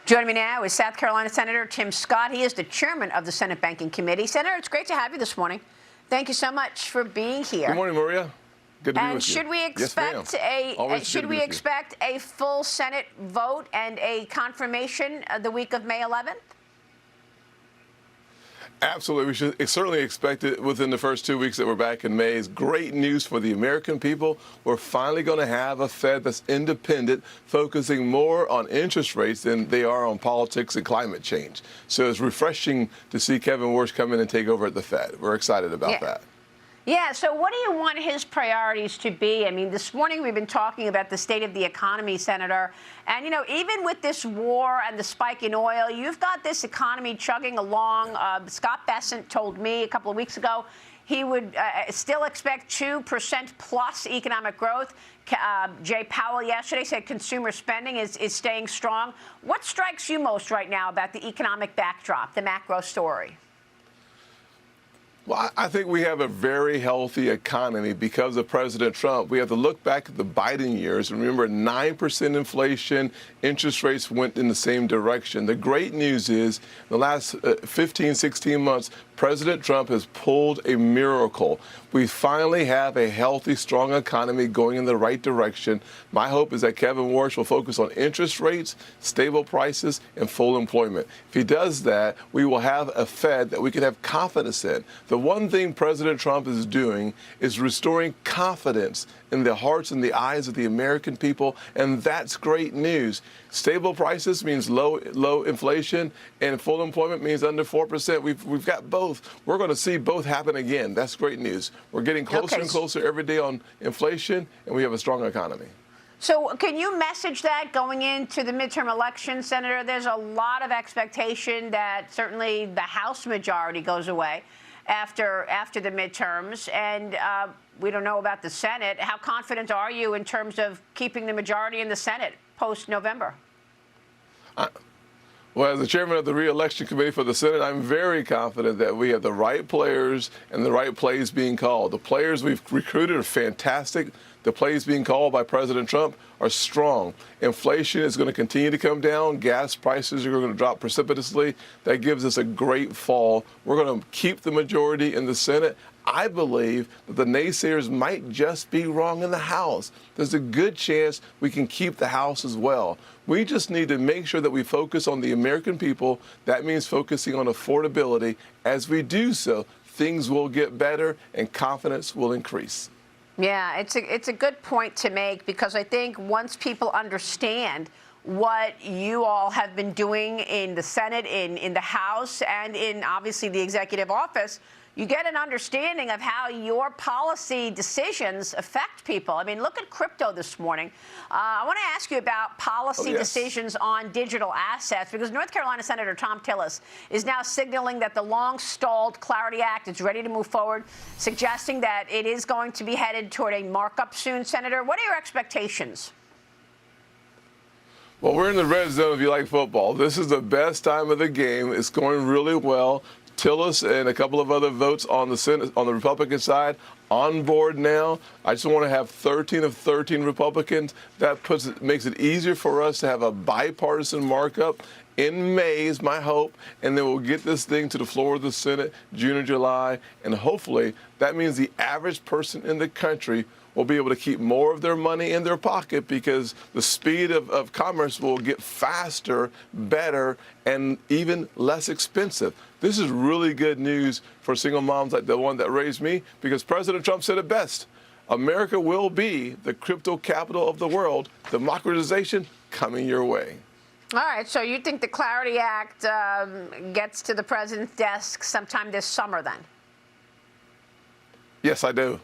Joining me now is South Carolina Senator Tim Scott. He is the chairman of the Senate Banking Committee. Senator, it's great to have you this morning. Thank you so much for being here. Good morning, Maria. Good to be with you. And should we expect a full Senate vote and a confirmation the week of May 11th? Absolutely. We should certainly expect it within the first 2 weeks that we're back in May. It's great news for the American people. We're finally going to have a Fed that's independent, focusing more on interest rates than they are on politics and climate change. So it's refreshing to see Kevin Warsh come in and take over at the Fed. We're excited about that. Yeah, so what do you want his priorities to be? I mean, this morning we've been talking about the state of the economy, Senator. And, you know, even with this war and the spike in oil, you've got this economy chugging along. Scott Bessent told me a couple of weeks ago he would still expect 2% plus economic growth. Jay Powell yesterday said consumer spending is staying strong. What strikes you most right now about the economic backdrop, the macro story? Well, I think we have a very healthy economy because of President Trump. We have to look back at the Biden years and remember 9% inflation, interest rates went in the same direction. The great news is the last 15, 16 months, President Trump has pulled a miracle. We finally have a healthy, strong economy going in the right direction. My hope is that Kevin Warsh will focus on interest rates, stable prices, and full employment. If he does that, we will have a Fed that we can have confidence in. The one thing President Trump is doing is restoring confidence in the hearts and the eyes of the American people, and that's great news. Stable prices means low inflation, and full employment means under 4%. We've got both. We're going to see both happen again. That's great news. We're getting closer and closer every day on inflation, and we have a strong economy. So can you message that going into the midterm election, Senator? There's a lot of expectation that certainly the House majority goes away after the midterms, and we don't know about the Senate. How confident are you in terms of keeping the majority in the Senate post-November? Well, as the chairman of the re-election committee for the Senate, I'm very confident that we have the right players and the right plays being called. The players we've recruited are fantastic. The plays being called by President Trump are strong. Inflation is going to continue to come down. Gas prices are going to drop precipitously. That gives us a great fall. We're going to keep the majority in the Senate. I believe that the naysayers might just be wrong in the House. There's a good chance we can keep the House as well. We just need to make sure that we focus on the American people. That means focusing on affordability. As we do so, things will get better and confidence will increase. Yeah, it's a good point to make, because I think once people understand what you all have been doing in the Senate, in the House, and in obviously the executive office, you get an understanding of how your policy decisions affect people. I mean, look at crypto this morning. I want to ask you about policy decisions on digital assets, because North Carolina Senator Tom Tillis is now signaling that the long-stalled Clarity Act is ready to move forward, suggesting that it is going to be headed toward a markup soon. Senator, what are your expectations? Well, we're in the red zone if you like football. This is the best time of the game. It's going really well. Tillis and a couple of other votes on the Senate, on the Republican side, on board now. I just want to have 13 of 13 Republicans. That makes it easier for us to have a bipartisan markup in May, is my hope, and then we'll get this thing to the floor of the Senate June or July, and hopefully that means the average person in the country will be able to keep more of their money in their pocket, because the speed of commerce will get faster, better, and even less expensive. This is really good news for single moms like the one that raised me, because President Trump said it best. America will be the crypto capital of the world. Democratization coming your way. All right, so you think the Clarity Act gets to the president's desk sometime this summer then? Yes, I do.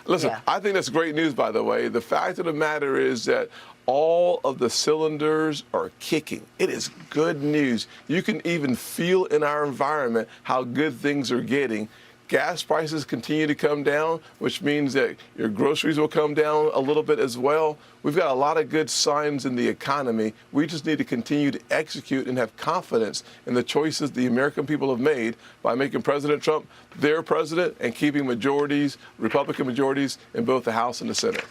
Listen, I think that's great news, by the way. The fact of the matter is that all of the cylinders are kicking. It is good news. You can even feel in our environment how good things are getting. Gas prices continue to come down, which means that your groceries will come down a little bit as well. We've got a lot of good signs in the economy. We just need to continue to execute and have confidence in the choices the American people have made by making President Trump their president and keeping majorities, Republican majorities, in both the House and the Senate.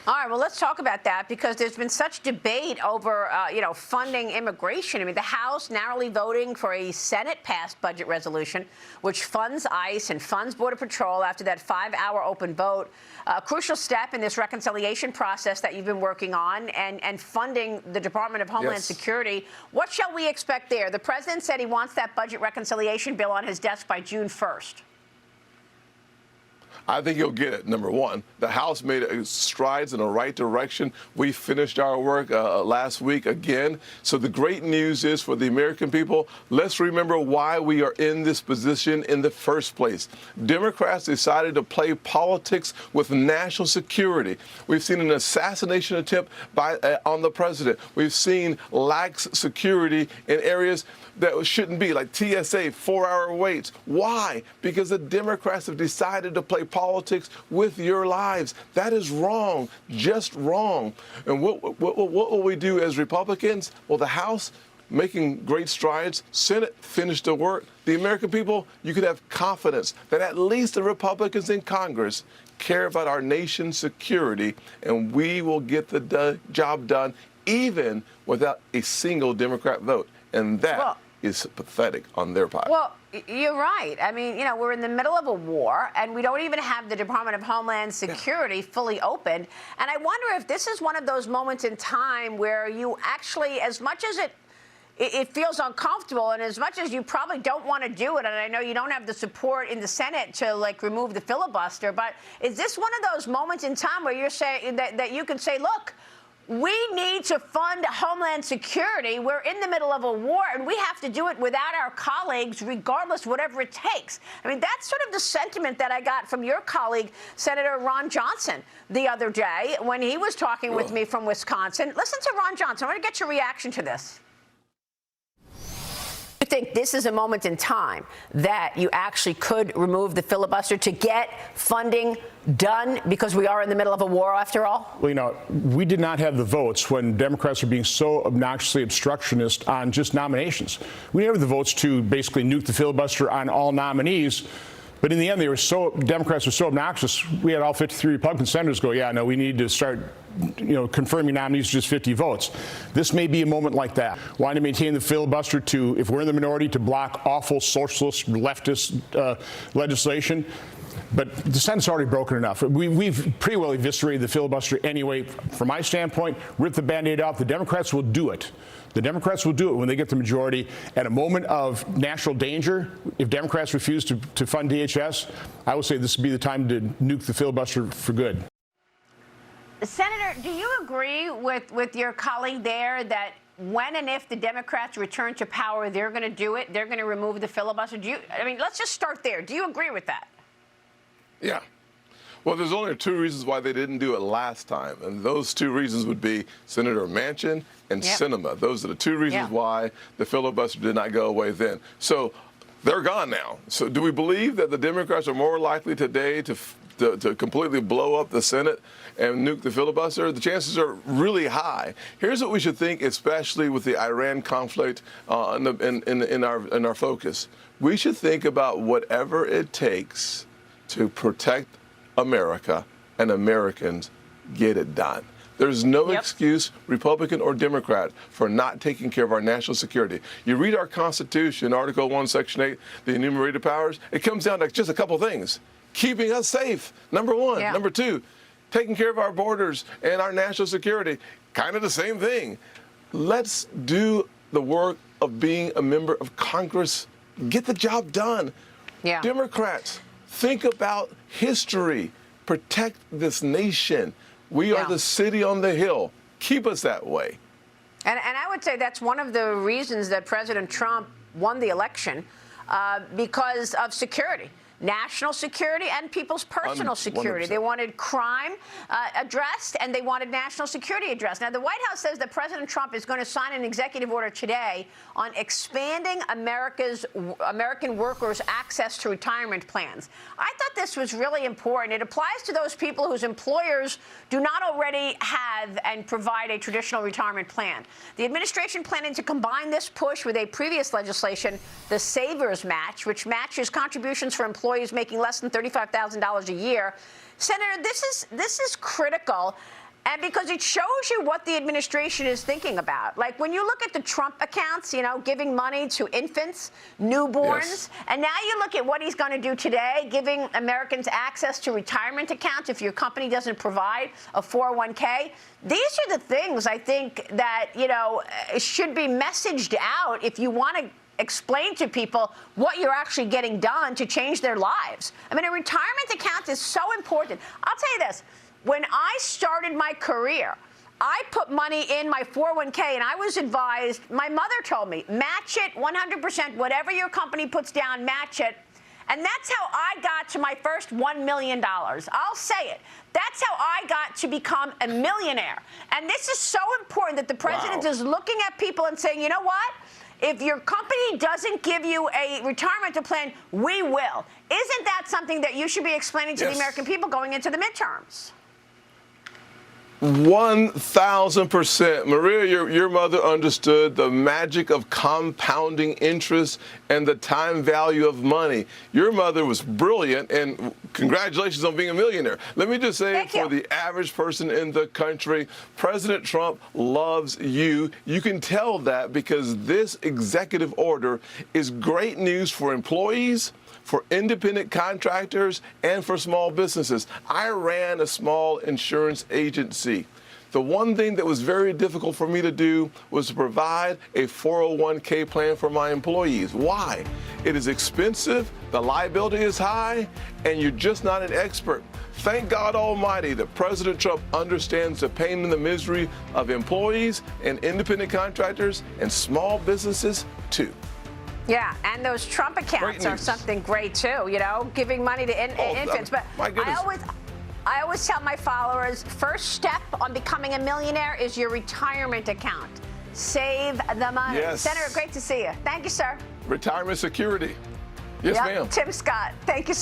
All right, well, let's talk about that because there's been such debate over, funding immigration. I mean, the House narrowly voting for a Senate-passed budget resolution which funds ICE and funds Border Patrol after that 5-hour open vote. A crucial step in this reconciliation process that you've been working on and funding the Department of Homeland Security. What shall we expect there? The president said he wants that budget reconciliation bill on his desk by June 1st. I think he'll get it, number one. The House made strides in the right direction. We finished our work last week again. So the great news is for the American people, let's remember why we are in this position in the first place. Democrats decided to play politics with national security. We've seen an assassination attempt on the president. We've seen lax security in areas that shouldn't be, like TSA, 4-hour waits. Why? Because the Democrats have decided to play politics with your lives. That is wrong, just wrong. And what will we do as Republicans? Well, the House making great strides, Senate finished the work. The American people, you can have confidence that at least the Republicans in Congress care about our nation's security, and we will get the job done even without a single Democrat vote. And that is pathetic on their part. Well, you're right. I mean, we're in the middle of a war, and we don't even have the Department of Homeland Security fully opened. And I wonder if this is one of those moments in time where you actually, as much as it feels uncomfortable, and as much as you probably don't want to do it, and I know you don't have the support in the Senate to remove the filibuster, but is this one of those moments in time where you're saying that you can say, look, we need to fund Homeland Security. We're in the middle of a war, and we have to do it without our colleagues, regardless, whatever it takes. I mean, that's sort of the sentiment that I got from your colleague, Senator Ron Johnson, the other day when he was talking with me from Wisconsin. Listen to Ron Johnson. I want to get your reaction to this. You think this is a moment in time that you actually could remove the filibuster to get funding done because we are in the middle of a war after all? Well, we did not have the votes when Democrats were being so obnoxiously obstructionist on just nominations. We didn't have the votes to basically nuke the filibuster on all nominees. But in the end, Democrats were so obnoxious, we had all 53 Republican senators go, yeah, no, we need to start, confirming nominees just 50 votes. This may be a moment like that. Wanting to maintain the filibuster to, if we're in the minority, to block awful socialist, leftist legislation. But the Senate's already broken enough. We've pretty well eviscerated the filibuster anyway. From my standpoint, rip the Band-Aid off. The Democrats will do it. The Democrats will do it when they get the majority. At a moment of national danger, if Democrats refuse to fund DHS, I would say this would be the time to nuke the filibuster for good. Senator, do you agree with your colleague there that when and if the Democrats return to power, they're going to do it? They're going to remove the filibuster? Let's just start there. Do you agree with that? Yeah. Well, there's only 2 reasons why they didn't do it last time, and those 2 reasons would be Senator Manchin and Sinema. Those are the 2 reasons why the filibuster did not go away then. So they're gone now. So do we believe that the Democrats are more likely today to completely blow up the Senate and nuke the filibuster? The chances are really high. Here's what we should think, especially with the Iran conflict in our focus. We should think about whatever it takes to protect America and Americans. Get it done. There's no excuse, Republican or Democrat, for not taking care of our national security. You read our Constitution, Article 1, Section 8, the enumerated powers, it comes down to just a couple things. Keeping us safe, number 1. Number 2, taking care of our borders and our national security, kind of the same thing. Let's do the work of being a member of Congress. Get the job done. Democrats, think about history. Protect this nation. We are the city on the hill. Keep us that way. And I would say that's one of the reasons that President Trump won the election, because of security. National security and people's personal security. 100%. They wanted crime addressed, and they wanted national security addressed. Now, the White House says that President Trump is going to sign an executive order today on expanding American workers' access to retirement plans. I thought this was really important. It applies to those people whose employers do not already have and provide a traditional retirement plan. The administration planning to combine this push with a previous legislation, the Savers Match, which matches contributions for employees making less than $35,000 a year. Senator, this is critical. And because it shows you what the administration is thinking about. Like when you look at the Trump accounts, you know, giving money to infants, newborns, Yes. and now you look at what he's going to do today, giving Americans access to retirement accounts if your company doesn't provide a 401k. These are the things I think that, you know, should be messaged out if you want to explain to people what you're actually getting done to change their lives. I mean, a retirement account is so important. I'll tell you this. When I started my career, I put money in my 401k, and I was advised, my mother told me, match it 100%, whatever your company puts down, match it. And that's how I got to my first $1 million. I'll say it. That's how I got to become a millionaire. And this is so important that the president is looking at people and saying, you know what? If your company doesn't give you a retirement plan, we will. Isn't that something that you should be explaining to the American people going into the midterms? 1,000%. Maria, your mother understood the magic of compounding interest and the time value of money. Your mother was brilliant, and congratulations on being a millionaire. Let me just say, for the average person in the country, President Trump loves you. You can tell that because this executive order is great news for employees, for independent contractors, and for small businesses. I ran a small insurance agency. The one thing that was very difficult for me to do was to provide a 401k plan for my employees. Why? It is expensive, the liability is high, and you're just not an expert. Thank God Almighty that President Trump understands the pain and the misery of employees and independent contractors and small businesses too. Yeah, and those Trump accounts are something great too, you know, giving money to infants. But I always tell my followers, first step on becoming a millionaire is your retirement account. Save the money. Yes. Senator, great to see you. Thank you, sir. Retirement security. Yes, ma'am. Tim Scott, thank you, sir.